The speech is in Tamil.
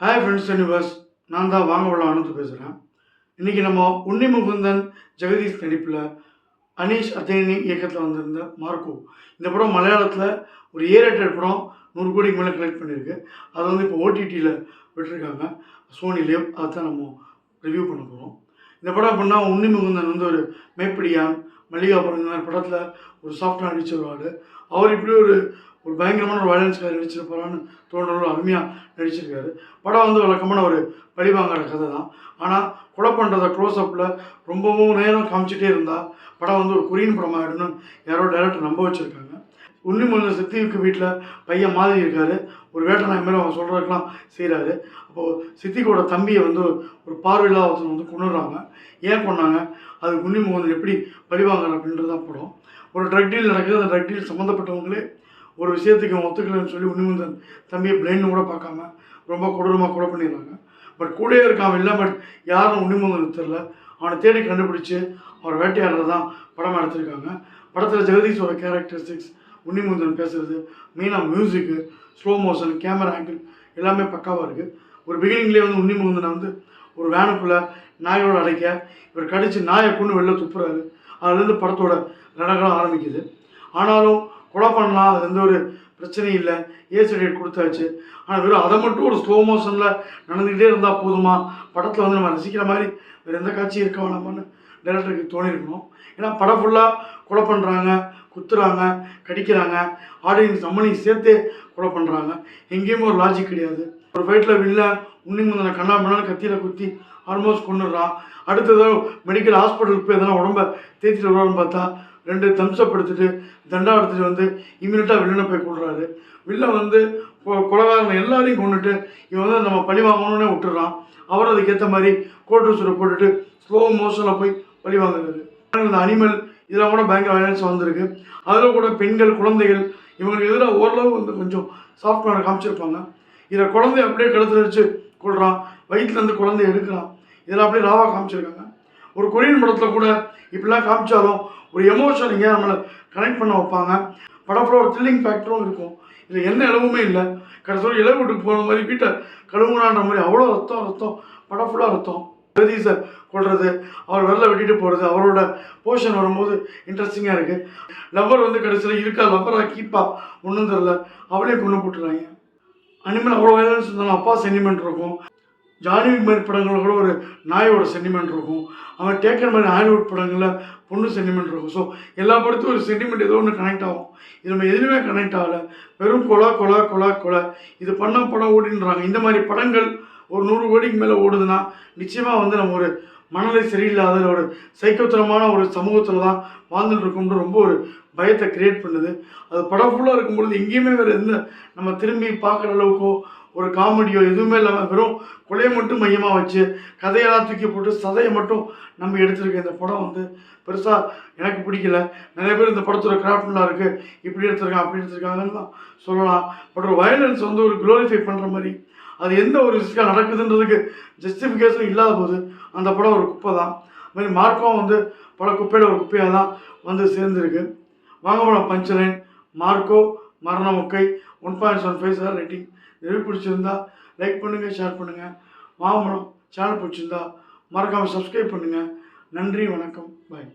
Hi friends universe. நான் தான் வாங்கவளம் ஆனந்த் பேசுகிறேன். இன்றைக்கி நம்ம உன்னி முகுந்தன் ஜெகதீஷ் நடிப்பில் அனீஷ் அத்தேனி இயக்கத்தில் வந்திருந்த மார்க்கோ. இந்த படம் மலையாளத்தில் ஒரு ஏரேட்டட் படம் 100 கோடிக்கு மேலே கலெக்ட் பண்ணியிருக்கு. அதை வந்து இப்போ ஓடிடியில் விட்டுருக்காங்க, சோனி லேவ். அதை தான் நம்ம ரிவ்யூ பண்ண போகிறோம். இந்த படம் அப்படின்னா உன்னி முகுந்தன் வந்து ஒரு மேப்பிடியான், மல்லிகாபுரம் இந்த மாதிரி படத்தில் ஒரு சாஃப்டாக நடிச்ச ஒரு ஆள். அவர் இப்படி ஒரு பயங்கரமான ஒரு வயலன்ஸ்காக நடிச்சிருப்பாரான்னு தோன்றவர்கள் அருமையாக நடிச்சிருக்காரு. படம் வந்து வழக்கமான ஒரு பழிவாங்கிற கதை தான். ஆனால் கொலை பண்ணுறத க்ளோஸ்அப்பில் ரொம்பவும் நேரம் காமிச்சிட்டே இருந்தால் படம் வந்து ஒரு கொரியன் படம் ஆகிடும்னு யாரோ டைரக்டர் நம்ப வச்சுருக்காங்க. உன்னி முகுந்தன் சித்திக்கு வீட்டில் பையன் மாதிரி இருக்கார். ஒரு வேட்டை நாய் மேலே அவங்க சொல்கிறதுக்கெலாம் செய்கிறாரு. அப்போது சித்திக்கோட தம்பியை வந்து ஒரு பார்வையில்லாத ஒருத்தனை வந்து கொண்டுடுறாங்க. ஏன் கொண்டாங்க, அதுக்கு உன்னி முகுந்தன் எப்படி பழிவாங்கிறார் அப்படின்றது தான் படம். ஒரு ட்ரக் டீல் நடக்குது. அந்த ட்ரக் டீல் சம்மந்தப்பட்டவங்களே ஒரு விஷயத்துக்கு ஒத்துக்கலன்னு சொல்லி உன்னி முகுந்தன் தம்பியை பிளைன்னு கூட பார்க்காம ரொம்ப கொடூரமாக கொலை பண்ணிடுறாங்க. பட் கூடயே இருக்கான் இல்லை, பட் யாரும் உன்னி முகுந்தனுக்கு தெரில. அவனை தேடி கண்டுபிடிச்சி அவரை வேட்டையாடுறது தான் படமாக எடுத்திருக்காங்க. படத்தில் ஜெகதீஷோட கேரக்டரிஸ்டிக்ஸ், உன்னி முகுந்தன் பேசுகிறது, மெயினாக மியூசிக்கு, ஸ்லோ மோஷன், கேமரா ஆங்கிள் எல்லாமே பக்காவாக இருக்குது. ஒரு பிகினிங்லேயே வந்து உன்னி முகுந்தனை வந்து ஒரு வேனுக்குள்ளே நாயோடு அடைக்க இவர் கடித்து நாயை கொண்டு வெளில துப்புறாரு. அதுலேருந்து படத்தோட ரணகலம் ஆரம்பிக்குது. ஆனாலும் கொலை பண்ணலாம், அது எந்த ஒரு பிரச்சனையும் இல்லை, ஏசிடேட் கொடுத்தாச்சு. ஆனால் வெறும் அதை மட்டும் ஒரு ஸ்லோ மோஷனில் நடந்துக்கிட்டே இருந்தால் போதுமா, படத்தில் வந்து நம்ம ரசிக்கிற மாதிரி வேறு எந்த காட்சியும் இருக்க வேணாமான்னு டைரக்டருக்கு தோணியிருக்கணும். ஏன்னா படம் ஃபுல்லாக கொலை பண்ணுறாங்க, குத்துறாங்க, கடிக்கிறாங்க, ஆடியன்ஸ் நம்மளையும் சேர்த்தே கொலை பண்ணுறாங்க. எங்கேயுமே ஒரு லாஜிக் கிடையாது. ஒரு ஃபைட்டில் வில்ல உன்னி முகுந்தனை கண்ணா பண்ணாலும் கத்தியில் குத்தி ஆல்மோஸ்ட் கொண்டுடுறான். அடுத்தது மெடிக்கல் ஹாஸ்பிட்டலுக்கு போய் எதனா உடம்பை தேய்ச்சிட்டு வருவான்னு பார்த்தா 2 தம்ஸ்அப் எடுத்துகிட்டு தண்டா எடுத்துகிட்டு வந்து இமீடியட்டாக வில்லனை போய் கொள்றாரு. வில்லன் வந்து கொலைகாரங்க எல்லாரையும் கொண்டுட்டு இவன் வந்து நம்ம பழி வாங்கணுன்னே விட்டுறான். அவர் அதுக்கேற்ற மாதிரி கோட் ட்ரெஸ்ஸை போட்டுட்டு ஸ்லோ மோஷனில் போய் பழி வாங்குறாரு. இந்த அனிமல் இதெல்லாம் கூட பயங்கர வயலன்ஸ் வந்திருக்கு. அதில் கூட பெண்கள், குழந்தைகள் இவங்களுக்கு எதிராக ஓரளவு வந்து கொஞ்சம் சாஃப்ட்வேரை காமிச்சிருப்பாங்க. இதை குழந்தைய அப்படியே கழுத்தில் வச்சு கொள்றான், வயிற்றுலேருந்து குழந்தைய எடுக்கிறான். இதெல்லாம் அப்படியே ராவாக காமிச்சிருக்காங்க. ஒரு கொரியன் படத்தில் கூட இப்படிலாம் காமிச்சாலும் ஒரு எமோஷன் இங்கே நம்மளை கனெக்ட் பண்ண வைப்பாங்க. படம் ஃபுல்லாக ஒரு த்ரில்லிங் ஃபேக்டரும் இருக்கும். இதில் எந்த இளவுமே இல்லை. கடைசியில் இளவு வீட்டுக்கு போன மாதிரி வீட்டை கழுவுனான்ற மாதிரி அவ்வளோ ரத்தம், படம் ஃபுல்லாக ரத்தம். ஜெகதீஷை கொள்வது, அவர் வெளில வெட்டிட்டு போகிறது, அவரோட போர்ஷன் வரும்போது இன்ட்ரெஸ்டிங்காக இருக்குது. லவ்வர் வந்து கடைசியில் இருக்கா, லவ்வராக கீப்பா ஒன்றும் தெரில, அவளே கொண்டு போட்டுறாங்க. அனிமல் அவ்வளோ வயலன்ஸ் இருந்தாலும் அப்பா சென்டிமெண்ட் இருக்கும். ஜானி மாதிரி படங்களில் கூட ஒரு நாயோட சென்டிமெண்ட் இருக்கும். அவன் டேக்கன் மாதிரி ஹாலிவுட் படங்களில் பொண்ணு சென்டிமெண்ட் இருக்கும். ஸோ எல்லா படத்துக்கும் ஒரு சென்டிமெண்ட் ஏதோ ஒன்று கனெக்ட் ஆகும். இது நம்ம எதுவுமே கனெக்ட் ஆகலை. வெறும் கொலை இது பண்ண படம் ஓடின்றாங்க. இந்த மாதிரி படங்கள் ஒரு 100 கோடிக்கு மேலே ஓடுதுன்னா நிச்சயமாக வந்து நம்ம ஒரு மனநிலை சரியில்லாத ஒரு சைக்கோத்தனமான ஒரு சமூகத்தில் தான் வாழ்ந்துட்டு இருக்கோம்னு ரொம்ப ஒரு பயத்தை கிரியேட் பண்ணுது. அது படம் ஃபுல்லாக இருக்கும்பொழுது எங்கேயுமே வேறு எந்த நம்ம திரும்பி பார்க்குற அளவுக்கோ ஒரு காமெடியோ எதுவுமே இல்லாமல் வெறும் கொலையை மட்டும் மையமாக வச்சு கதையெல்லாம் தூக்கி போட்டு சதையை மட்டும் நம்ம எடுத்துருக்க இந்த படம் வந்து பெருசாக எனக்கு பிடிக்கல. நிறைய பேர் இந்த படத்தோட கிராஃப்ட்லாம் இருக்குது, இப்படி எடுத்துருக்காங்க அப்படி எடுத்துருக்காங்கன்னு தான் சொல்லலாம். பட் ஒரு வயலன்ஸ் வந்து ஒரு க்ளோரிஃபை பண்ணுற மாதிரி அது எந்த ஒரு விஷயம் நடக்குதுன்றதுக்கு ஜஸ்டிஃபிகேஷன் இல்லாத போது அந்த படம் ஒரு குப்பை தான். அதுமாதிரி மார்க்கும் வந்து பல குப்பையில் ஒரு குப்பையாக தான் வந்து சேர்ந்துருக்கு. வாங்கப்படம் பஞ்சலைன், மார்க்கோ மரண மொக்கை 1.75 ஸ்டார் ரேட்டிங். ரிவ்யூ பிடிச்சிருந்தா லைக் பண்ணுங்கள், ஷேர் பண்ணுங்கள். வாங்கப்படம் சேனல் பிடிச்சிருந்தா மறக்காமல் சப்ஸ்கிரைப் பண்ணுங்கள். நன்றி, வணக்கம், பாய்.